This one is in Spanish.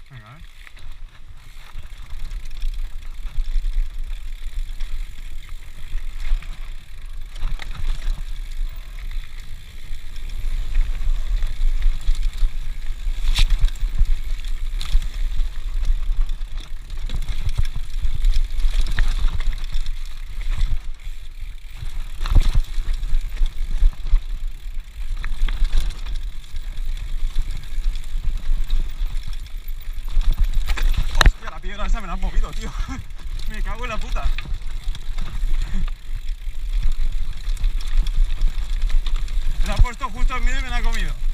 Venga, a ver. Hostia, la piedra esa me la has movido, tío. Me cago en la puta. Me la ha puesto justo en medio y me la ha comido.